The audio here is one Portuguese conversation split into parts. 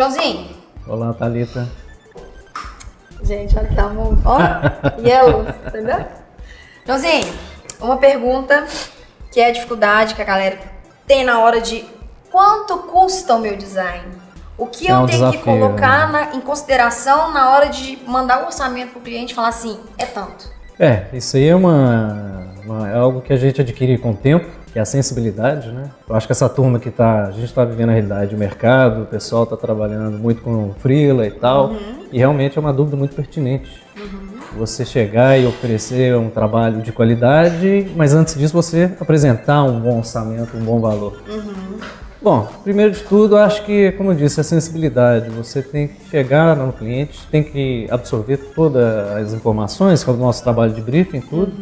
Joãozinho. Olá, Thalita. Gente, olha que tá bom. Ó, yellow, entendeu? Joãozinho, uma pergunta que é a dificuldade que a galera tem na hora de quanto custa o meu design? O que eu tenho que colocar em consideração na hora de mandar o orçamento para o cliente e falar assim, é tanto? Isso aí é é algo que a gente adquire com o tempo, que é a sensibilidade, né? Eu acho que essa turma a gente está vivendo a realidade do mercado, o pessoal está trabalhando muito com freela e tal, e realmente é uma dúvida muito pertinente. Você chegar e oferecer um trabalho de qualidade, mas antes disso você apresentar um bom orçamento, um bom valor. Bom, primeiro de tudo, acho que, como eu disse, a sensibilidade. Você tem que chegar no cliente, tem que absorver todas as informações, que é o nosso trabalho de briefing, tudo.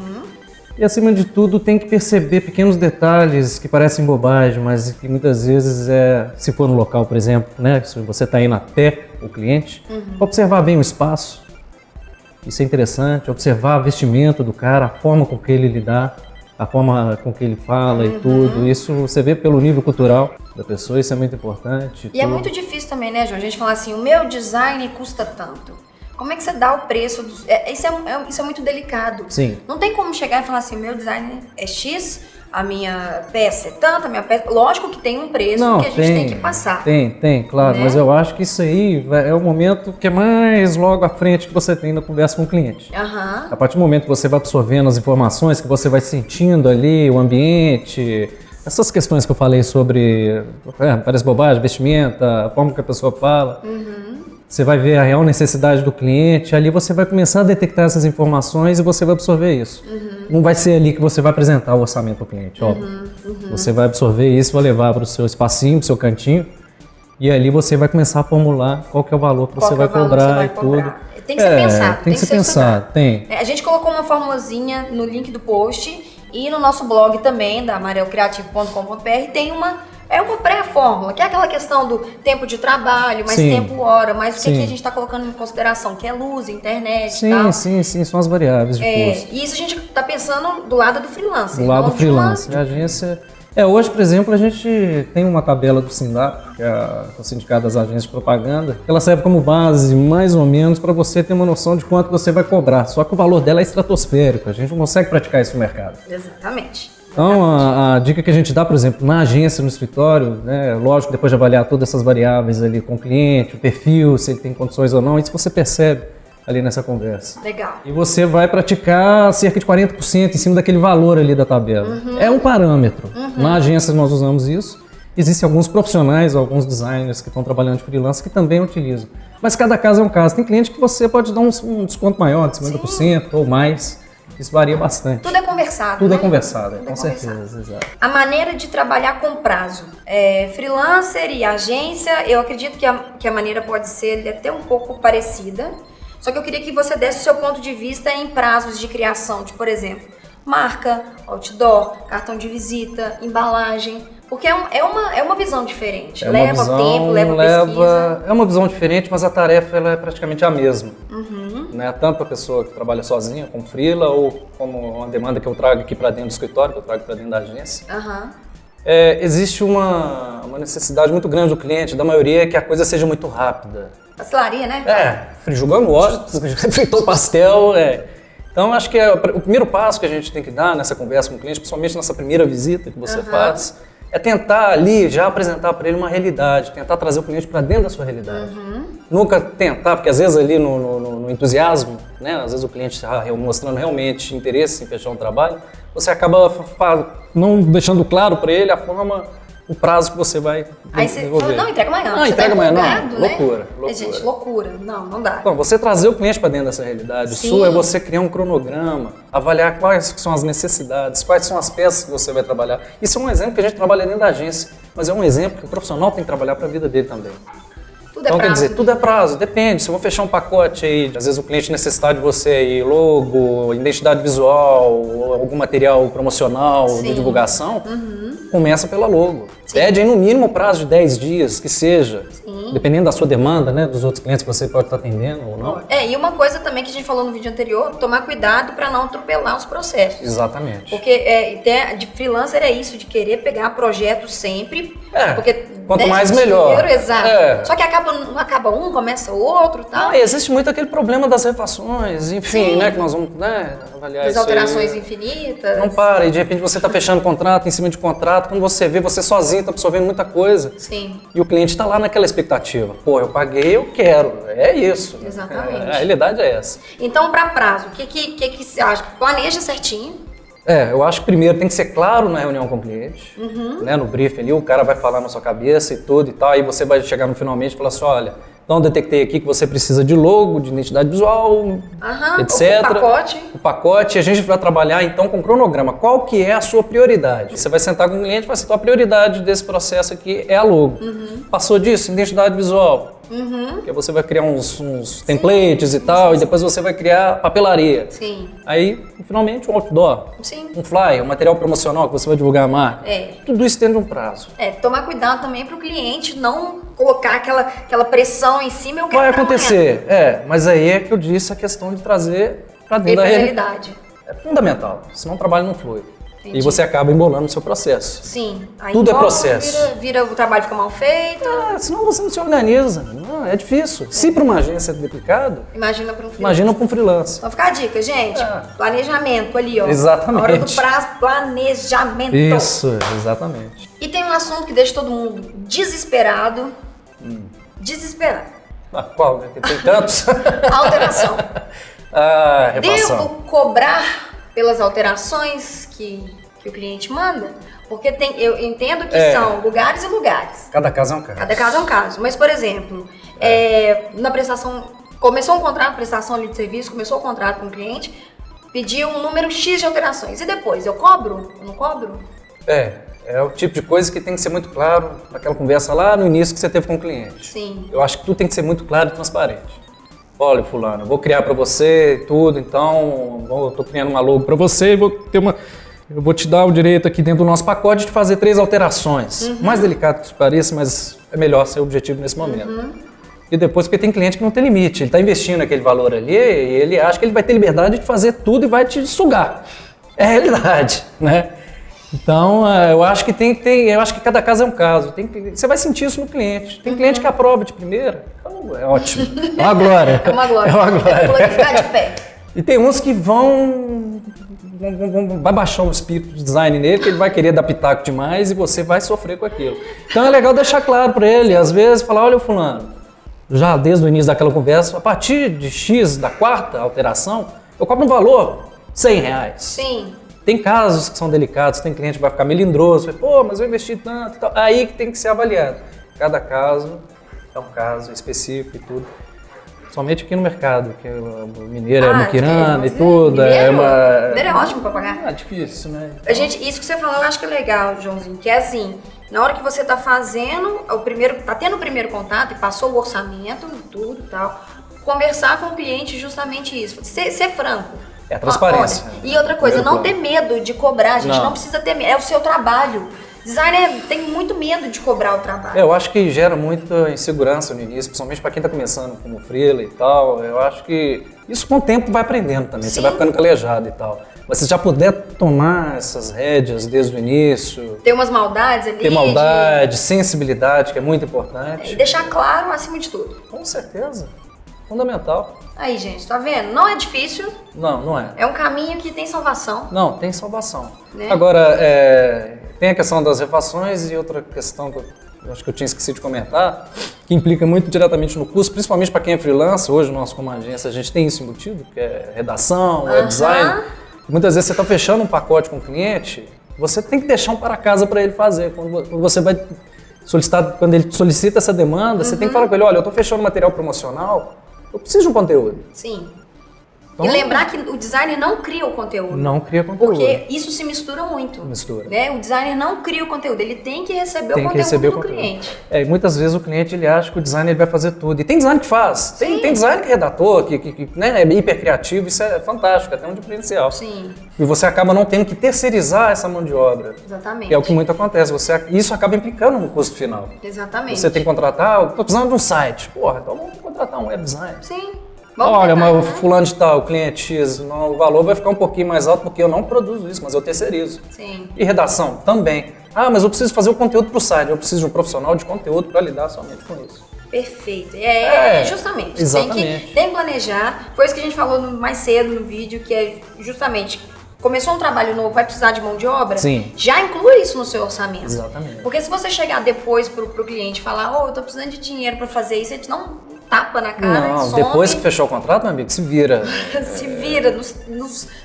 E, acima de tudo, tem que perceber pequenos detalhes que parecem bobagem, mas que muitas vezes, se for no local, por exemplo, né, se você está indo até o cliente, observar bem o espaço. Isso é interessante, observar o vestimento do cara, a forma com que ele lidar, a forma com que ele fala e tudo. Isso você vê pelo nível cultural da pessoa, isso é muito importante. E é muito difícil também, né, João? A gente falar assim, o meu design custa tanto. Como é que você dá o preço? Isso é muito delicado. Sim. Não tem como chegar e falar assim, o meu design é X, a minha peça é tanta, a minha peça... Lógico que tem um preço que a gente tem que passar. Tem, claro. Né? Mas eu acho que isso aí é o momento que é mais logo à frente que você tem na conversa com o cliente. A partir do momento que você vai absorvendo as informações, que você vai sentindo ali o ambiente, essas questões que eu falei sobre, parece bobagem, vestimenta, a forma que a pessoa fala, você vai ver a real necessidade do cliente, ali você vai começar a detectar essas informações e você vai absorver isso. Não vai ser ali que você vai apresentar o orçamento para o cliente, óbvio. Você vai absorver isso, vai levar para o seu espacinho, para o seu cantinho, e ali você vai começar a formular qual que é o valor que você vai cobrar e tudo. Tem que ser pensado. Tem que ser pensado, tem. A gente colocou uma formulazinha no link do post e no nosso blog também, da amarelocreativo.com.br, tem uma pré-fórmula, que é aquela questão do tempo de trabalho, mais tempo, hora, mais o que a gente está colocando em consideração, que é luz, internet e tal. Sim, são as variáveis de custo. E isso a gente está pensando do lado do freelancer. Do lado do freelancer. A agência... hoje, por exemplo, a gente tem uma tabela do SINDAP, que é o Sindicato das Agências de Propaganda, que ela serve como base, mais ou menos, para você ter uma noção de quanto você vai cobrar. Só que o valor dela é estratosférico, a gente não consegue praticar isso no mercado. Exatamente. Então, a dica que a gente dá, por exemplo, na agência, no escritório, né, lógico, depois de avaliar todas essas variáveis ali com o cliente, o perfil, se ele tem condições ou não, isso você percebe ali nessa conversa. Legal. E você vai praticar cerca de 40% em cima daquele valor ali da tabela. É um parâmetro. Na agência nós usamos isso. Existem alguns profissionais, alguns designers que estão trabalhando de freelance que também utilizam. Mas cada caso é um caso. Tem cliente que você pode dar um desconto maior, de 50% ou mais. Isso varia bastante. Tudo é conversado. Tudo né? é conversado, Tudo com certeza. Exato. A maneira de trabalhar com prazo. Freelancer e agência, eu acredito que a maneira pode ser até um pouco parecida. Só que eu queria que você desse o seu ponto de vista em prazos de criação, de, por exemplo, marca, outdoor, cartão de visita, embalagem, porque é uma visão diferente. Leva tempo, leva pesquisa. É uma visão diferente, mas a tarefa ela é praticamente a mesma. Né? Tanto para a pessoa que trabalha sozinha, como freela, ou como uma demanda que eu trago aqui para dentro do escritório, que eu trago para dentro da agência. Existe uma necessidade muito grande do cliente, da maioria, que a coisa seja muito rápida. Pastelaria, né? Jogando óleo, fritou pastel. Então, acho que o primeiro passo que a gente tem que dar nessa conversa com o cliente, principalmente nessa primeira visita que você faz, é tentar ali já apresentar para ele uma realidade, tentar trazer o cliente para dentro da sua realidade. Nunca tentar, porque às vezes ali no entusiasmo, né, às vezes o cliente está mostrando realmente interesse em fechar um trabalho, você acaba não deixando claro para ele a forma, o prazo que você vai Aí você fala, não, entrega amanhã. Não, entrega amanhã, não. Né? Loucura. Gente, loucura. Não dá. Então, você trazer o cliente para dentro dessa realidade sua é você criar um cronograma, avaliar quais são as necessidades, quais são as peças que você vai trabalhar. Isso é um exemplo que a gente trabalha dentro da agência, mas é um exemplo que o profissional tem que trabalhar para a vida dele também. Então, quer dizer, tudo é prazo, depende. Se eu vou fechar um pacote aí, às vezes o cliente necessitar de você aí, logo, identidade visual, ou algum material promocional, de divulgação, começa pela logo. Pede aí no mínimo prazo de 10 dias, que seja. Dependendo da sua demanda, né, dos outros clientes que você pode estar atendendo ou não. E uma coisa também que a gente falou no vídeo anterior, tomar cuidado para não atropelar os processos. Exatamente. Porque de freelancer é isso, de querer pegar projetos sempre. Porque, quanto mais melhor. Dinheiro, exato. Só que acaba acaba um, começa o outro, tal. Não, e existe muito aquele problema das refações, enfim, né, que nós vamos, né, avaliar Das isso alterações aí. infinitas. Não para, e de repente você está fechando contrato em cima de contrato, quando você vê, você sozinho está absorvendo muita coisa. Sim. E o cliente está lá naquela expectativa. Pô, eu paguei, eu quero. É isso. Exatamente. A realidade é essa. Então, para prazo, o que você acha? Planeja certinho. Eu acho que primeiro tem que ser claro na reunião com o cliente, né, no briefing ali, o cara vai falar na sua cabeça e tudo e tal, aí você vai chegar no finalmente e falar assim, olha, então detectei aqui que você precisa de logo, de identidade visual, etc. O pacote. O pacote, a gente vai trabalhar então com cronograma. Qual que é a sua prioridade? Você vai sentar com o cliente e falar assim, a prioridade desse processo aqui é a logo. Passou disso, identidade visual. Porque você vai criar uns templates e tal, e depois você vai criar papelaria. Sim. Aí, finalmente, um outdoor, Sim. um flyer, um material promocional que você vai divulgar a marca. Tudo isso dentro de um prazo. Tomar cuidado também para o cliente não colocar aquela pressão em cima e o Vai cara acontecer, mas aí é que eu disse a questão de trazer para dentro da realidade. É fundamental, senão o trabalho não flui. Entendi. E você acaba embolando o seu processo. Sim. Aí Tudo é envolve, processo. Vira o trabalho fica mal feito. Senão você não se organiza. Não, é difícil. Se para uma agência é duplicado, Imagina para um freelancer. imagina para um freelancer. Então fica a dica, gente. Planejamento ali, ó. Exatamente. Na hora do prazo, planejamento. Isso, exatamente. E tem um assunto que deixa todo mundo desesperado. Desesperado. Qual? Né? Tem tantos. Alteração. Refação. Devo cobrar pelas alterações que o cliente manda? Porque eu entendo que são lugares e lugares. Cada caso é um caso. Cada caso é um caso. Mas, por exemplo, na prestação, começou um contrato, prestação ali de serviço, começou o contrato com o cliente, pediu um número X de alterações. E depois, eu cobro? Eu não cobro? É o tipo de coisa que tem que ser muito claro naquela conversa lá no início que você teve com o cliente. Sim. Eu acho que tudo tem que ser muito claro e transparente. Olha, fulano, eu vou criar para você tudo, então eu tô criando uma logo para você e eu vou te dar o direito aqui dentro do nosso pacote de fazer 3 alterações. Mais delicado que isso pareça, mas é melhor ser objetivo nesse momento. E depois, porque tem cliente que não tem limite, ele está investindo aquele valor ali e ele acha que ele vai ter liberdade de fazer tudo e vai te sugar. É a realidade, né? Então, eu acho que eu acho que cada caso é um caso. Você vai sentir isso no cliente. Tem cliente que aprova de primeira, então é ótimo. É uma glória. É uma glória. É uma glória. É ficar de pé. E tem uns que vai baixar um espírito de design nele, que ele vai querer dar pitaco demais e você vai sofrer com aquilo. Então é legal deixar claro para ele, às vezes, falar, olha, fulano, já desde o início daquela conversa, a partir de X da 4ª alteração, eu cobro um valor, R$100. Sim. Tem casos que são delicados, tem cliente que vai ficar melindroso, pô, mas eu investi tanto e tal. Aí que tem que ser avaliado. Cada caso é um caso específico e tudo. Somente aqui no mercado, que o mineiro é muquirana e tudo. Mineiro é ótimo para pagar. É difícil, né? Então... Gente, isso que você falou eu acho que é legal, Joãozinho, que é assim, na hora que você tá fazendo, tá tendo o primeiro contato e passou o orçamento, tudo e tal, conversar com o cliente justamente isso, ser franco. É a transparência. Olha, e outra coisa, não ter medo de cobrar, gente, não precisa ter medo, é o seu trabalho. Designer tem muito medo de cobrar o trabalho. Eu acho que gera muita insegurança no início, principalmente para quem está começando como freela e tal. Eu acho que isso com o tempo vai aprendendo também, Sim. Você vai ficando calejado e tal. Mas se já puder tomar essas rédeas desde o início... Ter umas maldades ali. Ter maldade, sensibilidade, que é muito importante. E deixar claro acima de tudo. Com certeza. Fundamental. Aí, gente, tá vendo? Não é difícil. Não é. É um caminho que tem salvação. Não, tem salvação. Né? Agora, tem a questão das refações e outra questão que eu acho que eu tinha esquecido de comentar, que implica muito diretamente no custo, principalmente para quem é freelancer. Hoje, nós como agência, a gente tem isso embutido, que é redação, web design. Muitas vezes você está fechando um pacote com o cliente, você tem que deixar um para casa para ele fazer. Quando você vai solicitar, quando ele solicita essa demanda, você tem que falar com ele, olha, eu estou fechando material promocional, eu preciso de um conteúdo. Sim. Então, e lembrar que o designer não cria o conteúdo. Não cria conteúdo. Porque isso se mistura muito. Mistura. Né? O designer não cria o conteúdo, ele tem que receber o conteúdo do cliente. E muitas vezes o cliente ele acha que o designer ele vai fazer tudo. E tem design que faz. Tem design que é redator, que né, é hiper criativo, isso é fantástico, é até um diferencial. Sim. E você acaba não tendo que terceirizar essa mão de obra. Exatamente. Que é o que muito acontece. Isso acaba implicando no custo final. Exatamente. Você tem que contratar, estou precisando de um site. Porra, então vamos contratar um web design. Sim. Olha, mas o fulano de tal, o cliente X, o valor vai ficar um pouquinho mais alto porque eu não produzo isso, mas eu terceirizo. Sim. E redação também. Ah, mas eu preciso fazer o conteúdo para o site, eu preciso de um profissional de conteúdo para lidar somente com isso. Perfeito. Justamente. Exatamente. Tem que planejar. Foi isso que a gente falou mais cedo no vídeo, que é justamente, começou um trabalho novo, vai precisar de mão de obra? Sim. Já inclui isso no seu orçamento. Exatamente. Porque se você chegar depois pro cliente e falar, eu tô precisando de dinheiro pra fazer isso, ele te dá um tapa na cara e Não, some. depois que fechou o contrato, meu amigo, se vira. Se vira nos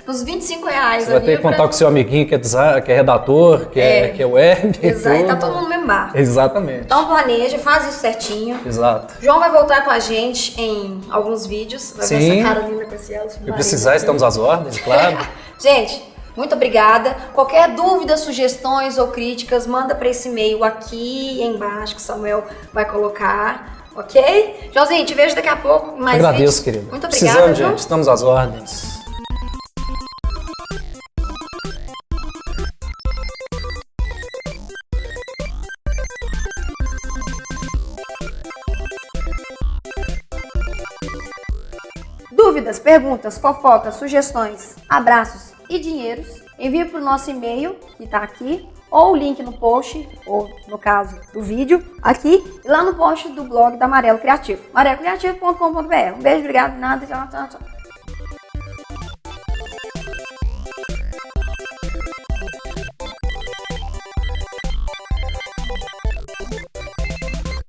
R$25. Você vai ter que contar com o seu amiguinho que é redator, que é web. Exato, tudo. tá todo mundo no mesmo barco. Exatamente. Então planeja, faz isso certinho. Exato. João vai voltar com a gente em alguns vídeos. Vai ver Sim. essa cara linda com esse Elcio. Se precisar, estamos às ordens, claro. Gente, muito obrigada. Qualquer dúvida, sugestões ou críticas, manda para esse e-mail aqui embaixo que o Samuel vai colocar. Ok? Joãozinho, te vejo daqui a pouco. Mais Agradeço, vídeos. querido. Muito obrigada, Precisando, viu? gente, estamos às ordens. Dúvidas, perguntas, fofocas, sugestões, abraços e dinheiros, envie para o nosso e-mail, que está aqui, ou o link no post, ou no caso do vídeo, aqui, e lá no post do blog da Amarelo Criativo, amarelocreativo.com.br. Um beijo, obrigado, nada, tchau, tchau, tchau.